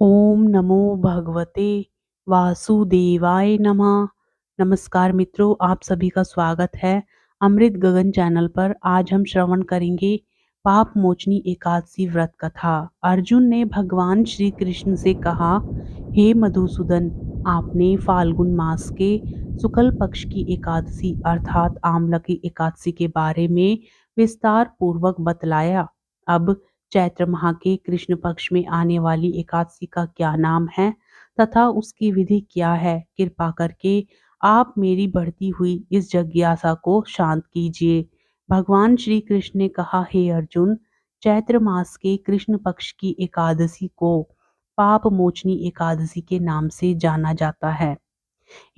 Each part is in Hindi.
ओम नमो भगवते वासुदेवाय नमः। नमस्कार मित्रों, आप सभी का स्वागत है अमृत गगन चैनल पर। आज हम श्रवण करेंगे पाप मोचनी एकादशी व्रत कथा। अर्जुन ने भगवान श्री कृष्ण से कहा, हे मधुसूदन, आपने फाल्गुन मास के शुक्ल पक्ष की एकादशी अर्थात आंवला की एकादशी के बारे में विस्तार पूर्वक बतलाया। अब चैत्र माह के कृष्ण पक्ष में आने वाली एकादशी का क्या नाम है तथा उसकी विधि क्या है, कृपा करके आप मेरी बढ़ती हुई इस जिज्ञासा को शांत कीजिए। भगवान श्री कृष्ण ने कहा, हे अर्जुन, चैत्र मास के कृष्ण पक्ष की एकादशी को पाप मोचनी एकादशी के नाम से जाना जाता है।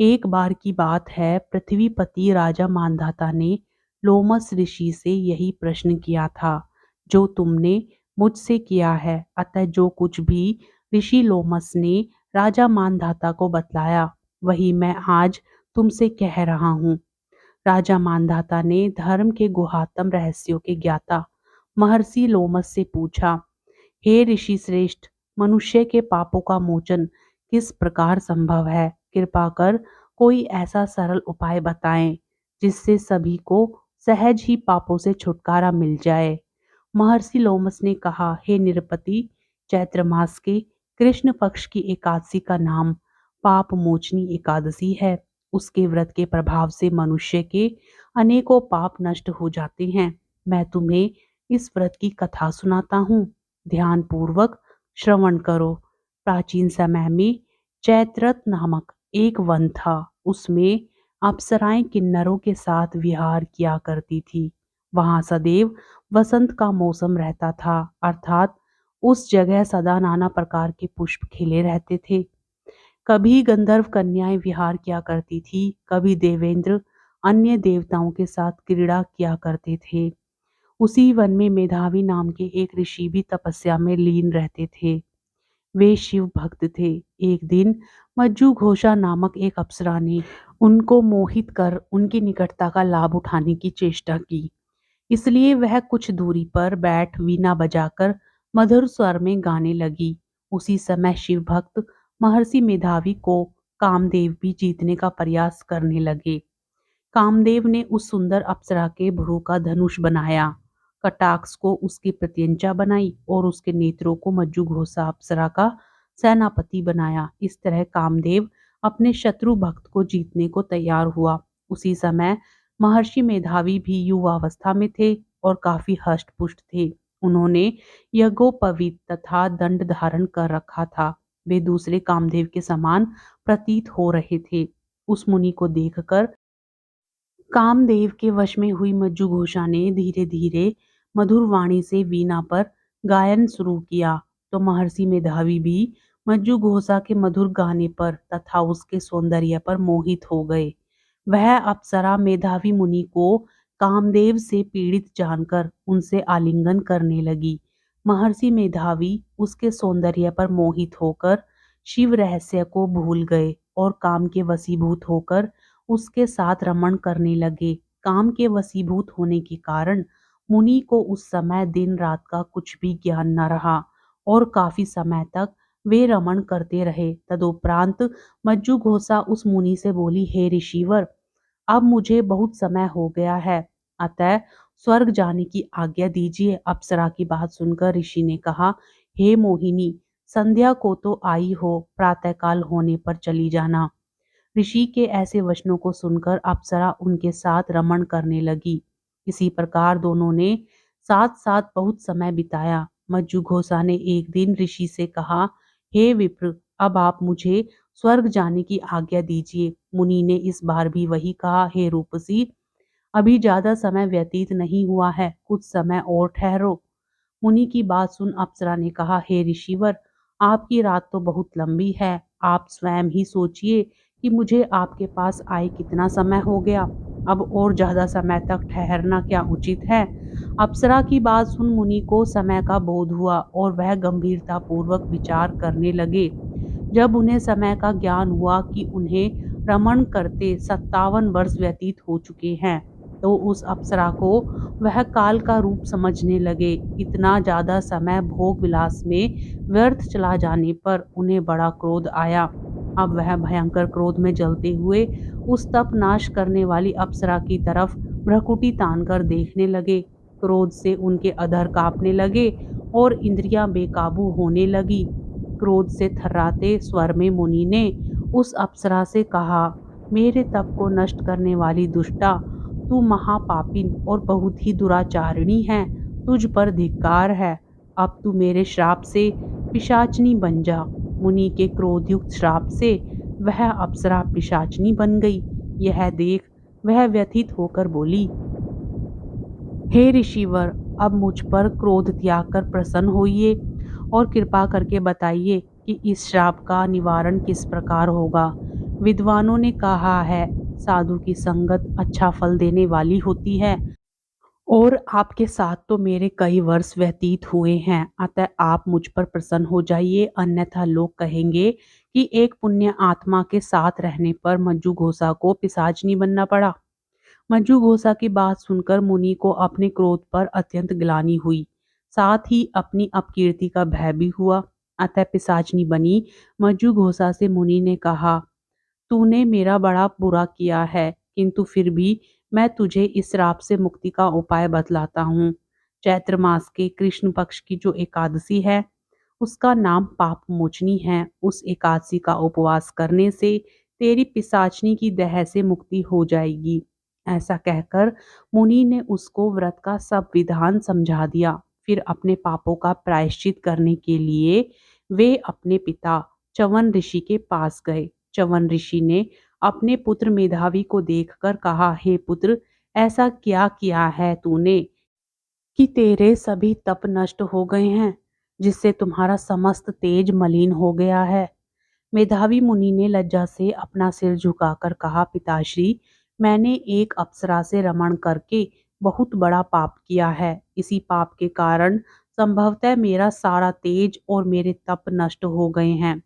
एक बार की बात है, पृथ्वीपति राजा मानधाता ने लोमस ऋषि से यही प्रश्न किया था जो तुमने मुझसे किया है। अतः जो कुछ भी ऋषि लोमस ने राजा मानधाता को बतलाया वही मैं आज तुमसे कह रहा हूँ। राजा मानधाता ने धर्म के गुहातम रहस्यों के ज्ञाता महर्षि लोमस से पूछा, हे ऋषि श्रेष्ठ, मनुष्य के पापों का मोचन किस प्रकार संभव है? कृपा कर कोई ऐसा सरल उपाय बताएं जिससे सभी को सहज ही पापों से छुटकारा मिल जाए। महर्षि लोमस ने कहा, हे निरपति, चैत्र मास के कृष्ण पक्ष की एकादशी का नाम पाप मोचनी एकादशी है। उसके व्रत के प्रभाव से मनुष्य के अनेकों पाप नष्ट हो जाते हैं। मैं तुम्हें इस व्रत की कथा सुनाता हूँ, ध्यान पूर्वक श्रवण करो। प्राचीन समय में चैत्रत नामक एक वन था। उसमें अप्सराएं किन्नरों के साथ विहार किया करती थी। वहां सदैव वसंत का मौसम रहता था, अर्थात उस जगह सदा नाना प्रकार के पुष्प खिले रहते थे। कभी गंधर्व कन्याएं विहार किया करती थी, कभी देवेंद्र अन्य देवताओं के साथ क्रीड़ा किया करते थे। उसी वन में मेधावी नाम के एक ऋषि भी तपस्या में लीन रहते थे। वे शिव भक्त थे। एक दिन मज्जू घोषा नामक एक अप्सरा ने उनको मोहित कर उनकी निकटता का लाभ उठाने की चेष्टा की। इसलिए वह कुछ दूरी पर बैठ वीणा बजाकर मधुर स्वर में गाने लगी। उसी समय शिव भक्त महर्षि मेधावी को कामदेव भी जीतने का प्रयास करने लगे। कामदेव ने उस सुंदर अप्सरा के भ्रू का धनुष बनाया, कटाक्ष को उसकी प्रत्यंचा बनाई और उसके नेत्रों को मज्जू घोषा अप्सरा का सेनापति बनाया। इस तरह कामदेव अपने शत्रु भक्त को जीतने को तैयार हुआ। उसी समय महर्षि मेधावी भी युवावस्था में थे और काफी हष्ट पुष्ट थे। उन्होंने यज्ञोपवीत तथा दंड धारण कर रखा था। वे दूसरे कामदेव के समान प्रतीत हो रहे थे। उस मुनि को देखकर कामदेव के वश में हुई मज्जू घोषा ने धीरे धीरे मधुर वाणी से वीणा पर गायन शुरू किया, तो महर्षि मेधावी भी मज्जू घोषा के मधुर गाने पर तथा उसके सौंदर्य पर मोहित हो गए। वह अप्सरा मेधावी मुनि को कामदेव से पीड़ित जानकर उनसे आलिंगन करने लगी। महर्षि मेधावी उसके सौंदर्य पर मोहित होकर शिव रहस्य को भूल गए और काम के वशीभूत होकर उसके साथ रमण करने लगे। काम के वशीभूत होने के कारण मुनि को उस समय दिन रात का कुछ भी ज्ञान न रहा और काफी समय तक वे रमण करते रहे। तदुपरांत मज्जू घोषा उस मुनि से बोली, हे ऋषिवर, अब मुझे बहुत समय हो गया है, अतः स्वर्ग जाने की आज्ञा दीजिए। अप्सरा की बात सुनकर ऋषि ने कहा, हे मोहिनी, संध्या को तो आई हो, प्रातःकाल होने पर चली जाना। ऋषि के ऐसे वचनों को सुनकर अप्सरा उनके साथ रमण करने लगी। इसी प्रकार दोनों ने साथ साथ बहुत समय बिताया। मज्जू घोषा ने एक दिन ऋषि से कहा, हे विप्र, अब आप मुझे स्वर्ग जाने की आज्ञा दीजिए। मुनि ने इस बार भी वही कहा, हे रूपसी, अभी ज्यादा समय व्यतीत नहीं हुआ है, कुछ समय और ठहरो। मुनि की बात सुन अप्सरा ने कहा, हे ऋषिवर, आपकी रात तो बहुत लंबी है, आप स्वयं ही सोचिए कि मुझे आपके पास आए कितना समय हो गया। अब और ज्यादा समय तक ठहरना क्या उचित है? अप्सरा की बात सुन मुनि को समय का बोध हुआ और वह गंभीरता पूर्वक विचार करने लगे। जब उन्हें समय का ज्ञान हुआ कि उन्हें रमण करते 57 वर्ष व्यतीत हो चुके हैं, तो उस अप्सरा को वह काल का रूप समझने लगे। इतना ज्यादा समय भोग विलास में व्यर्थ चला जाने पर उन्हें बड़ा क्रोध आया। अब वह भयंकर क्रोध में जलते हुए उस तप नाश करने वाली अप्सरा की तरफ भ्रकुटी तान कर देखने लगे। क्रोध से उनके अधर कांपने लगे और इंद्रियां बेकाबू होने लगी। क्रोध से थर्राते स्वर में मुनि ने उस अप्सरा से कहा, मेरे तप को नष्ट करने वाली दुष्टा, तू महापापिन और बहुत ही दुराचारिणी है। तुझ पर धिक्कार है। अब तू मेरे श्राप से पिशाचनी बन जा। मुनि के क्रोधयुक्त श्राप से वह अप्सरा पिशाचनी बन गई। यह देख वह व्यथित होकर बोली, हे ऋषिवर, अब मुझ पर क्रोध त्याग कर प्रसन्न होइए और कृपा करके बताइए कि इस श्राप का निवारण किस प्रकार होगा। विद्वानों ने कहा है, साधु की संगत अच्छा फल देने वाली होती है और आपके साथ तो मेरे कई वर्ष व्यतीत हुए हैं, अतः आप मुझ पर प्रसन्न हो जाइए, अन्यथा लोग कहेंगे कि एक पुण्य आत्मा के साथ रहने पर मंजू घोषा को पिशाचनी बनना पड़ा। मंजू घोषा की बात सुनकर मुनि को अपने क्रोध पर अत्यंत ग्लानि हुई, साथ ही अपनी अपकीर्ति का भय भी हुआ। अतः पिशाचनी बनी मंजू घोषा से मुनि ने कहा, तूने मेरा बड़ा बुरा किया है, किंतु फिर भी मैं तुझे इस श्राप से मुक्ति का उपाय बतलाता हूँ। चैत्र मास के कृष्ण पक्ष की जो एकादशी है, उसका नाम पाप मोचनी है। उस एकादशी का उपवास करने से तेरी पिशाचनी की दह से मुक्ति हो जाएगी। ऐसा कहकर मुनि ने उसको व्रत का सब विधान समझा दिया। फिर अपने पापों का प्रायश्चित करने के लिए वे अपने पिता च्यवन ऋषि के पास गए। च्यवन ऋषि ने अपने पुत्र मेधावी को देखकर कहा, हे पुत्र, ऐसा क्या किया है तूने कि तेरे सभी तप नष्ट हो गए हैं, जिससे तुम्हारा समस्त तेज मलिन हो गया है। मेधावी मुनि ने लज्जा से अपना सिर झुकाकर कहा, पिताश्री, मैंने एक अप्सरा से रमण करके बहुत बड़ा पाप किया है। इसी पाप के कारण संभवतः मेरा सारा तेज और मेरे तप नष्ट हो गए हैं।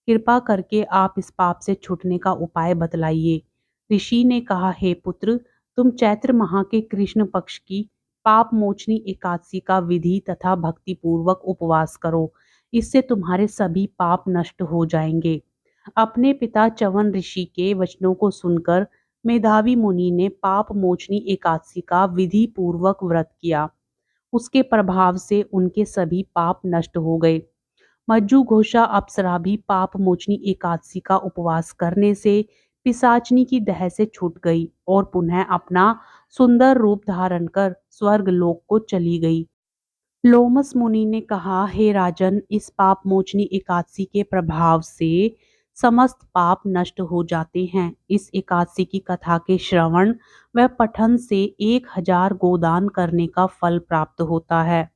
कृपा करके आप इस पाप से छूटने का उपाय बतलाइए। ऋषि ने कहा, हे पुत्र, तुम चैत्र माह के कृष्ण पक्ष की पाप मोचनी एकादशी का विधि तथा भक्ति पूर्वक उपवास करो। इससे तुम्हारे सभी पाप नष्ट हो जाएंगे। अपने पिता च्यवन ऋषि के वचनों को सुनकर मेधावी मुनि ने पाप मोचनी एकादशी का विधि पूर्वक व्रत किया। उसके प्रभाव से उनके सभी पाप नष्ट हो गए। मज्जू घोषा अप्सरा भी पाप मोचनी एकादशी का उपवास करने से पिशाचनी की दह से छूट गई और पुनः अपना सुंदर रूप धारण कर स्वर्ग लोक को चली गई। लोमस मुनि ने कहा, हे राजन, इस पाप मोचनी एकादशी के प्रभाव से समस्त पाप नष्ट हो जाते हैं। इस एकादशी की कथा के श्रवण व पठन से 1000 गोदान करने का फल प्राप्त होता है।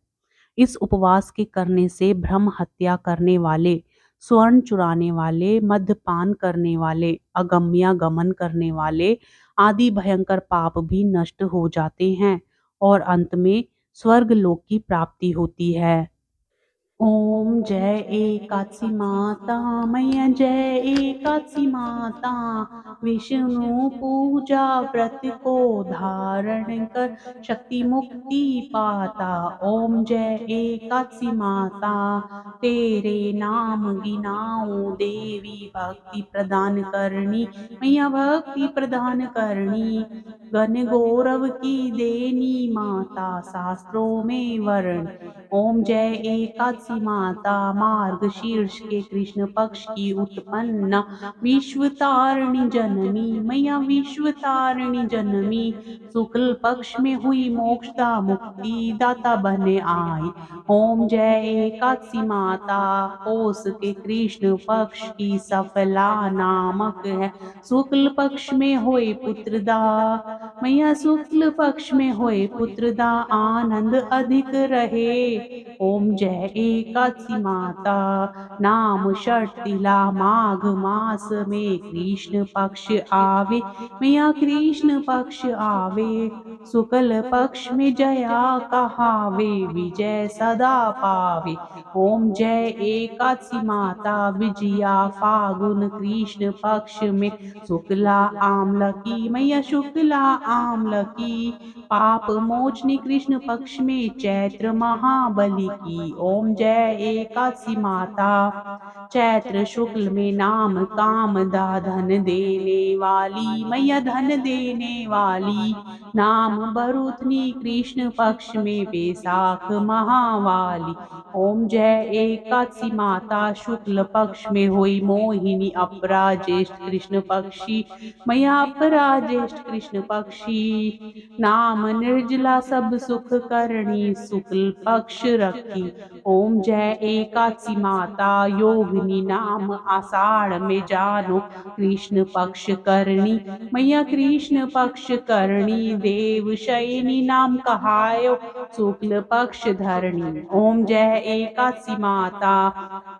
इस उपवास के करने से ब्रह्म हत्या करने वाले, स्वर्ण चुराने वाले, मद्यपान करने वाले, अगम्या गमन करने वाले आदि भयंकर पाप भी नष्ट हो जाते हैं और अंत में स्वर्ग लोक की प्राप्ति होती है। ओम जय एकादशी माता मैया, जय एकादशी माता। विष्णु पूजा व्रत को धारण कर शक्ति मुक्ति पाता। ओम जय एकादशी माता, तेरे नाम गिनाऊं देवी, भक्ति प्रदान करनी मैया, भक्ति प्रदान करनी। गण गौरव की देनी माता, शास्त्रों में वर्ण। ओम जय एकादशी माता, मार्ग शीर्ष के कृष्ण पक्ष की उत्पन्ना, विश्व तारिणी जननी मैया, विश्व तारिणी जननी। शुक्ल पक्ष में हुई मोक्षदा मुक्ति दाता बने आई। ओम जय एकादशी माता, पोष के कृष्ण पक्ष की सफला नामक है। शुक्ल पक्ष में होए पुत्रदा मैया, शुक्ल पक्ष में होए पुत्रदा, आनंद अधिक रहे। ओम जय एकादशी माता, नाम षट तिला, माघ मास में कृष्ण पक्ष आवे मैया, कृष्ण पक्ष आवे। शुक्ल पक्ष में जया कहावे, विजय सदा पावे। ओम जय एकादशी माता, विजया फागुन कृष्ण पक्ष में, शुक्ला आमला की मैया, शुक्ला आमलकी, पाप मोचनी कृष्ण पक्ष में चैत्र महाबली की। ओम जय एकादशी माता, चैत्र शुक्ल में नाम कामदा, धन देने वाली मैया धन देने वाली। नाम बरूथनी कृष्ण पक्ष में बैसाख महावाली। ओम जय एकादशी माता, शुक्ल पक्ष में हुई मोहिनी, अपरा ज्येष्ठ कृष्ण पक्षी मैया अपरा ज्येष्ठ कृष्ण पक्षी। नाम निर्जला सब सुख करणी, शुक्ल पक्ष रखी। ओम जय एकादशी माता, योगिनी नाम आषाढ़ में जानो, कृष्ण पक्ष करणी मैया कृष्ण पक्ष करणी। देव शयनी नाम कहायो, शुक्ल पक्ष धरणी। ओम जय एकादशी माता,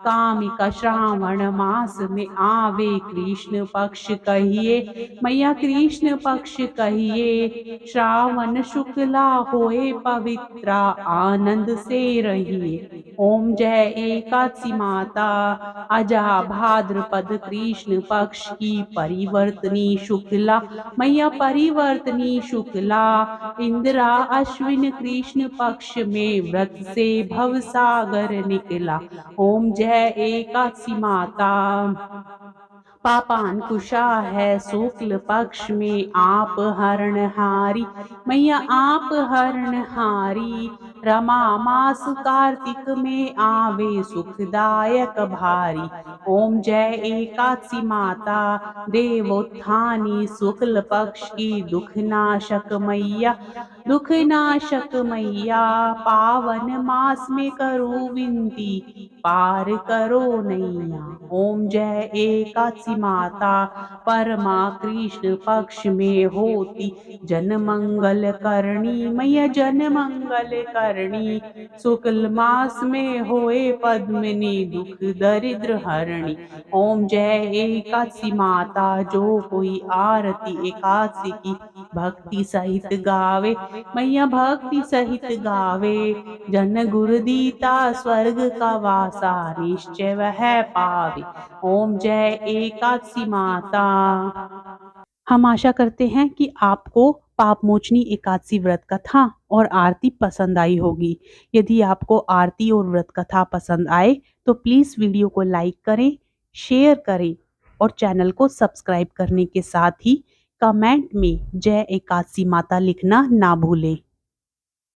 कामिका श्रावण मास में आवे, कृष्ण पक्ष कहिए मैया कृष्ण पक्ष कहिए। श्रावण शुक्ला होए पवित्रा, आनंद से रहिए। ओम जय एकादशी माता, अजा भाद्रपद कृष्ण पक्ष की परिवर्तनी शुक्ला मैया परिवर्तनी शुक्ला। इंदिरा अश्विन कृष्ण पक्ष में व्रत से भवसागर निकला। ओम जय एकादशी माता, पापांकुशा है शुक्ल पक्ष में आप हरणहारी मैया आप हरणहारी। रमा मास कार्तिक में आवे, सुखदायक भारी। ओम जय एकादशी माता, देवोत्थानी शुक्ल पक्ष की दुखनाशक मैया दुखनाशक मैया। पावन मास में करो विनती, पार करो नैया। ओम जय एकादशी माता, परमा कृष्ण पक्ष में होती, जन मंगल करणी मैया जन मंगल करणी। शुक्ल मास में होए पद्मिनी, दुख दरिद्र हरणी। ओम जय एकादशी माता, जो कोई आरती एकादशी की भक्ति सहित गावे मैया भक्ति सहित गावे। जन गुरुदीता स्वर्ग का वासा, निश्चय वह पावे। ओम जय एकादशी माता। हम आशा करते हैं कि आपको पापमोचनी एकादशी व्रत कथा और आरती पसंद आई होगी। यदि आपको आरती और व्रत कथा पसंद आए तो प्लीज़ वीडियो को लाइक करें, शेयर करें और चैनल को सब्सक्राइब करने के साथ ही कमेंट में जय एकादशी माता लिखना ना भूलें।